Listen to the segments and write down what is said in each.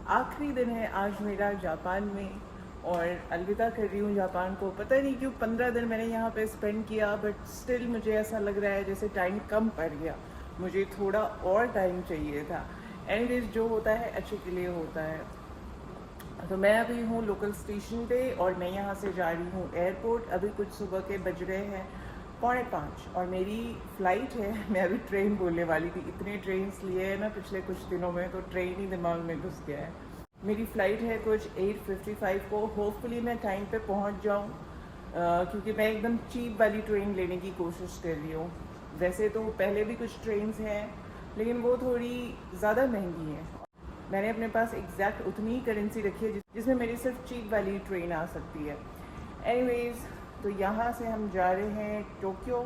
आखिरी दिन है आज मेरा जापान में और अलविदा कर रही हूँ जापान को। पता नहीं क्यों 15 दिन मैंने यहाँ पे स्पेंड किया, बट स्टिल मुझे ऐसा लग रहा है जैसे टाइम कम पड़ गया। मुझे थोड़ा और टाइम चाहिए था। एनीवेज, जो होता है अच्छे के लिए होता है। तो मैं अभी हूँ लोकल स्टेशन पे और मैं यहाँ से जा रही हूँ एयरपोर्ट। अभी कुछ सुबह के बज रहे हैं 4:45 और मेरी फ़्लाइट है। मैं अभी ट्रेन बोलने वाली थी, इतने ट्रेन लिए हैं ना पिछले कुछ दिनों में, तो ट्रेन ही दिमाग में घुस गया है। मेरी फ़्लाइट है कुछ 8:55 को। होपफुली मैं टाइम पे पहुँच जाऊँ, क्योंकि मैं एकदम चीप वाली ट्रेन लेने की कोशिश कर रही हूँ। वैसे तो पहले भी कुछ ट्रेन्स हैं, लेकिन वो थोड़ी ज़्यादा महंगी हैं। मैंने अपने पास एग्जैक्ट उतनी ही करेंसी रखी है जिसमें मेरी सिर्फ चीप वाली ट्रेन आ सकती है। एनीवेज, तो यहाँ से हम जा रहे हैं टोक्यो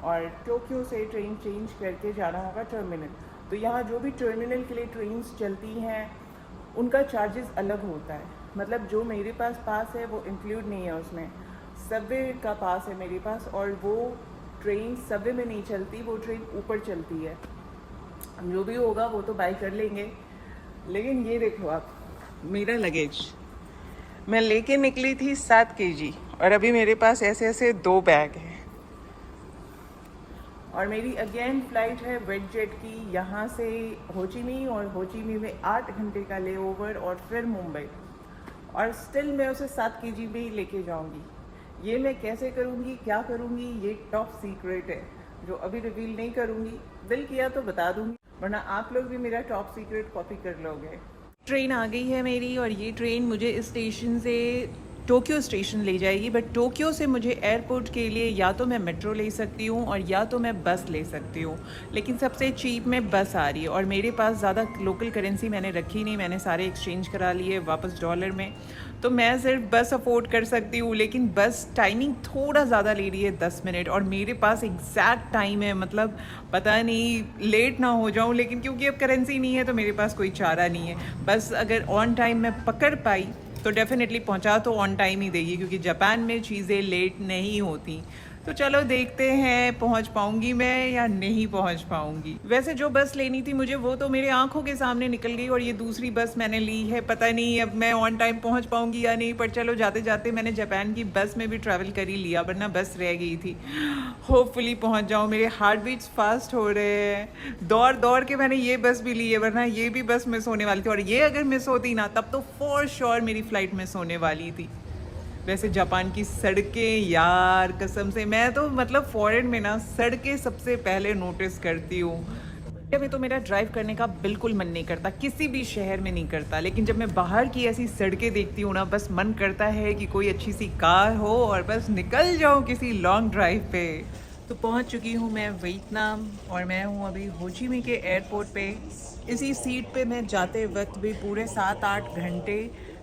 और टोक्यो से ट्रेन चेंज करके जाना होगा टर्मिनल। तो यहाँ जो भी टर्मिनल के लिए ट्रेन्स चलती हैं उनका चार्जेस अलग होता है। मतलब जो मेरे पास है वो इंक्लूड नहीं है उसमें। सबवे का पास है मेरे पास और वो ट्रेन सबवे में नहीं चलती, वो ट्रेन ऊपर चलती है। जो भी होगा वो तो बाय कर लेंगे। लेकिन ये देखो आप, मेरा लगेज मैं लेके निकली थी 7 kg और अभी मेरे पास ऐसे ऐसे 2 बैग हैं। और मेरी अगेन फ़्लाइट है वेट जेट की, यहाँ से होचिमिन और होचिमिन में 8 घंटे का लेओवर और फिर मुंबई। और स्टिल मैं उसे 7 kg में ही लेके जाऊँगी। ये मैं कैसे करूँगी, क्या करूँगी, ये टॉप सीक्रेट है जो अभी रिवील नहीं करूँगी। दिल किया तो बता दूँगी, वरना आप लोग भी मेरा टॉप सीक्रेट कॉपी कर लोगे। ट्रेन आ गई है मेरी और ये ट्रेन मुझे इस स्टेशन से टोक्यो स्टेशन ले जाएगी। बट टोक्यो से मुझे एयरपोर्ट के लिए या तो मैं मेट्रो ले सकती हूँ और या तो मैं बस ले सकती हूँ। लेकिन सबसे चीप में बस आ रही है और मेरे पास ज़्यादा लोकल करेंसी मैंने रखी नहीं, मैंने सारे एक्सचेंज करा लिए वापस डॉलर में। तो मैं सिर्फ बस अफोर्ड कर सकती हूँ। लेकिन बस टाइमिंग थोड़ा ज़्यादा ले रही है, 10 मिनट, और मेरे पास एग्जैक्ट टाइम है। मतलब पता नहीं लेट ना हो जाऊँ, लेकिन क्योंकि अब करेंसी नहीं है तो मेरे पास कोई चारा नहीं है। बस अगर ऑन टाइम मैं पकड़ पाई तो डेफिनेटली पहुंचा तो ऑन टाइम ही देगी, क्योंकि जापान में चीज़ें लेट नहीं होती। तो चलो देखते हैं पहुंच पाऊंगी मैं या नहीं पहुंच पाऊंगी। वैसे जो बस लेनी थी मुझे वो तो मेरे आंखों के सामने निकल गई और ये दूसरी बस मैंने ली है। पता नहीं अब मैं ऑन टाइम पहुंच पाऊंगी या नहीं, पर चलो जाते जाते मैंने जापान की बस में भी ट्रैवल कर ही लिया, वरना बस रह गई थी। होपफुली पहुंच जाऊँ। मेरे हार्ट बीट्स फास्ट हो रहे हैं। दौड़ दौड़ के मैंने ये बस भी ली है, वरना ये भी बस मिस होने वाली थी, और ये अगर मिस होती ना तब तो फॉर श्योर मेरी फ़्लाइट मिस होने वाली थी। वैसे जापान की सड़कें यार, कसम से मैं तो मतलब फॉरेन में ना सड़कें सबसे पहले नोटिस करती हूँ। इंडिया में तो मेरा ड्राइव करने का बिल्कुल मन नहीं करता, किसी भी शहर में नहीं करता। लेकिन जब मैं बाहर की ऐसी सड़कें देखती हूँ ना, बस मन करता है कि कोई अच्छी सी कार हो और बस निकल जाऊँ किसी लॉन्ग ड्राइव पे। तो पहुँच चुकी हूँ मैं वियतनाम और मैं हूँ अभी होचिमिन के एयरपोर्ट पे। इसी सीट पे मैं जाते वक्त भी पूरे 7-8 घंटे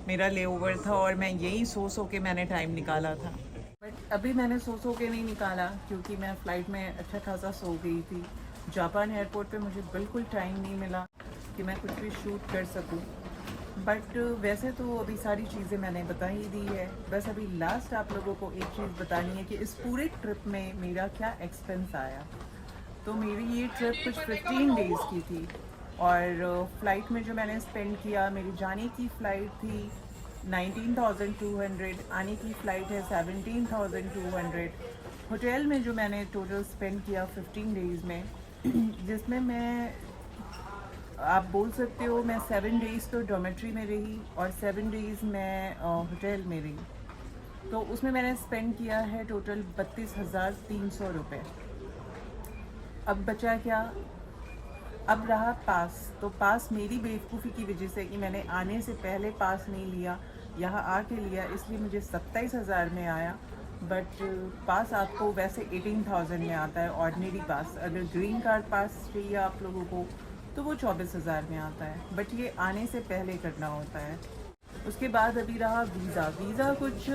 मेरा लेओवर था और मैं यही सो के मैंने टाइम निकाला था। बट अभी मैंने सो के नहीं निकाला, क्योंकि मैं फ़्लाइट में अच्छा खासा सो गई थी। जापान एयरपोर्ट पे मुझे बिल्कुल टाइम नहीं मिला कि मैं कुछ भी शूट कर सकूं। बट वैसे तो अभी सारी चीज़ें मैंने बता ही दी है। बस अभी लास्ट आप लोगों को एक चीज़ बतानी है कि इस पूरे ट्रिप में मेरा क्या एक्सपेंस आया। तो मेरी ये ट्रिप कुछ 15 डेज़ की थी और फ़्लाइट में जो मैंने स्पेंड किया, मेरी जाने की फ़्लाइट थी 19,200, आने की फ़्लाइट है 17,200। होटल में जो मैंने टोटल स्पेंड किया 15 डेज़ में, जिसमें मैं, आप बोल सकते हो, मैं 7 डेज़ तो डॉर्मेट्री में रही और 7 डेज़ मैं होटल में रही। तो उसमें मैंने स्पेंड किया है टोटल 32,300 रुपये। अब बचा क्या, अब रहा पास। तो पास मेरी बेवकूफ़ी की वजह से कि मैंने आने से पहले पास नहीं लिया, यहाँ आके लिया, इसलिए मुझे 27,000 में आया। बट पास आपको वैसे 18,000 में आता है, ऑर्डिनरी पास। अगर ग्रीन कार्ड पास चाहिए आप लोगों को तो वो 24,000 में आता है, बट ये आने से पहले करना होता है। उसके बाद अभी रहा वीज़ा। वीज़ा कुछ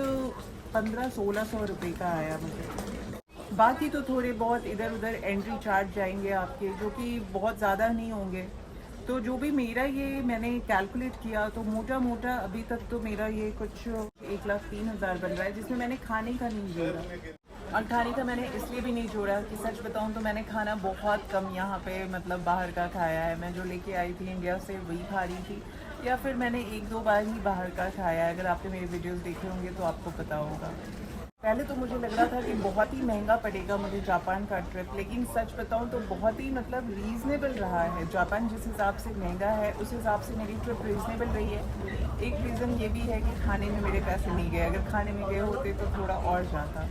1500-1600 रुपये का आया मुझे। बाकी तो थोड़े बहुत इधर उधर एंट्री चार्ज जाएंगे आपके, जो कि बहुत ज़्यादा नहीं होंगे। तो जो भी मेरा ये मैंने कैलकुलेट किया तो मोटा मोटा अभी तक तो मेरा ये कुछ 1,03,000 बन रहा है, जिसमें मैंने खाने का नहीं जोड़ा। और खाने का मैंने इसलिए भी नहीं जोड़ा कि सच बताऊं तो मैंने खाना बहुत कम यहाँ पे मतलब बाहर का खाया है। मैं जो लेके आई थी इंडिया से वही खा रही थी। या फिर मैंने 1-2 बार ही बाहर का खाया है। अगर आपने मेरे वीडियोस देखे होंगे तो आपको पता होगा। पहले तो मुझे लग रहा था कि बहुत ही महंगा पड़ेगा मुझे जापान का ट्रिप, लेकिन सच बताऊं तो बहुत ही मतलब रीज़नेबल रहा है। जापान जिस हिसाब से महंगा है उस हिसाब से मेरी ट्रिप रीज़नेबल रही है। एक रीज़न ये भी है कि खाने में मेरे पैसे नहीं गए, अगर खाने में गए होते तो थोड़ा और जाता।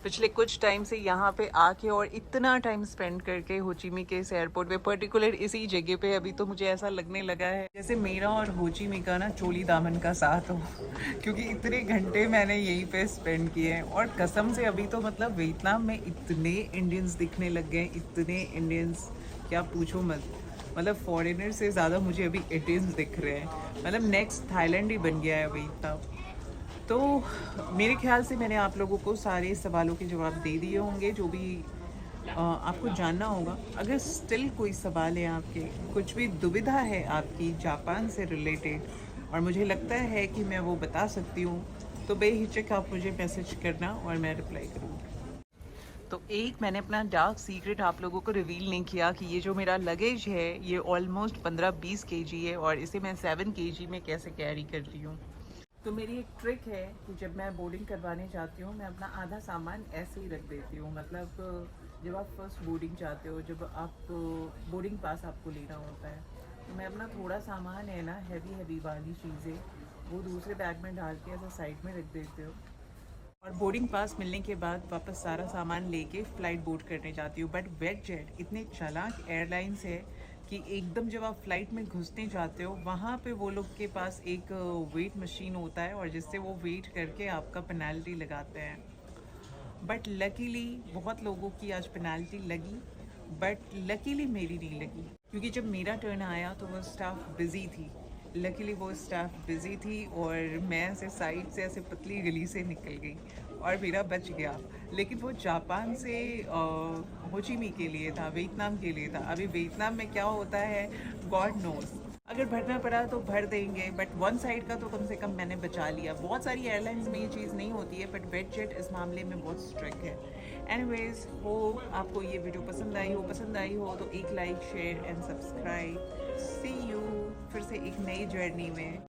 पिछले कुछ टाइम से यहाँ पे आके और इतना टाइम स्पेंड करके होचीमी के इस एयरपोर्ट पे, पर्टिकुलर इसी जगह पे, अभी तो मुझे ऐसा लगने लगा है जैसे मेरा और होचीमी का ना चोली दामन का साथ हो क्योंकि इतने घंटे मैंने यहीं पे स्पेंड किए हैं। और कसम से अभी तो मतलब वियतनाम में इतने इंडियंस दिखने लग गए, इतने इंडियंस क्या पूछो मत। मतलब फॉरेनर से ज़्यादा मुझे अभी इंडियंस दिख रहे हैं। मतलब नेक्स्ट थाईलैंड ही बन गया है वियतनाम। तो मेरे ख्याल से मैंने आप लोगों को सारे सवालों के जवाब दे दिए होंगे जो भी आपको जानना होगा। अगर स्टिल कोई सवाल है आपके, कुछ भी दुविधा है आपकी जापान से रिलेटेड और मुझे लगता है कि मैं वो बता सकती हूँ, तो बेहिचक आप मुझे मैसेज करना और मैं रिप्लाई करूँगी। तो एक मैंने अपना डार्क सीक्रेट आप लोगों को रिवील नहीं किया कि ये जो मेरा लगेज है ये ऑलमोस्ट 15-20 kg है और इसे मैं 7 kg में कैसे कैरी कर रही हूँ। तो मेरी एक ट्रिक है कि जब मैं बोर्डिंग करवाने जाती हूँ मैं अपना आधा सामान ऐसे ही रख देती हूँ। मतलब जब आप फर्स्ट बोर्डिंग जाते हो, जब आप बोर्डिंग पास आपको लेना होता है, तो मैं अपना थोड़ा सामान है ना हैवी वाली चीज़ें वो दूसरे बैग में डाल के ऐसा साइड में रख देती हूँ और बोर्डिंग पास मिलने के बाद वापस सारा सामान लेके फ़्लाइट बोर्ड करने जाती हूँ। बट वेटजेट इतने चालाक एयरलाइंस है कि एकदम जब आप फ्लाइट में घुसने जाते हो वहाँ पे वो लोग के पास एक वेट मशीन होता है और जिससे वो वेट करके आपका पेनल्टी लगाते हैं। बट लकीली बहुत लोगों की आज पेनल्टी लगी, बट लकीली मेरी नहीं लगी क्योंकि जब मेरा टर्न आया तो वो स्टाफ बिज़ी थी। लकीली वो स्टाफ बिज़ी थी और मैं ऐसे साइड से ऐसे पतली गली से निकल गई और मेरा बच गया। लेकिन वो जापान से होचीमी के लिए था, वियतनाम के लिए था। अभी वियतनाम में क्या होता है गॉड नोज़। अगर भरना पड़ा तो भर देंगे, बट वन साइड का तो कम से कम मैंने बचा लिया। बहुत सारी एयरलाइंस में ये चीज़ नहीं होती है, बट वेटजेट इस मामले में बहुत स्ट्रिक्ट है। एनीवेज, हो आपको ये वीडियो पसंद आई हो तो एक like, share and subscribe. See you फिर से एक नई जर्नी में।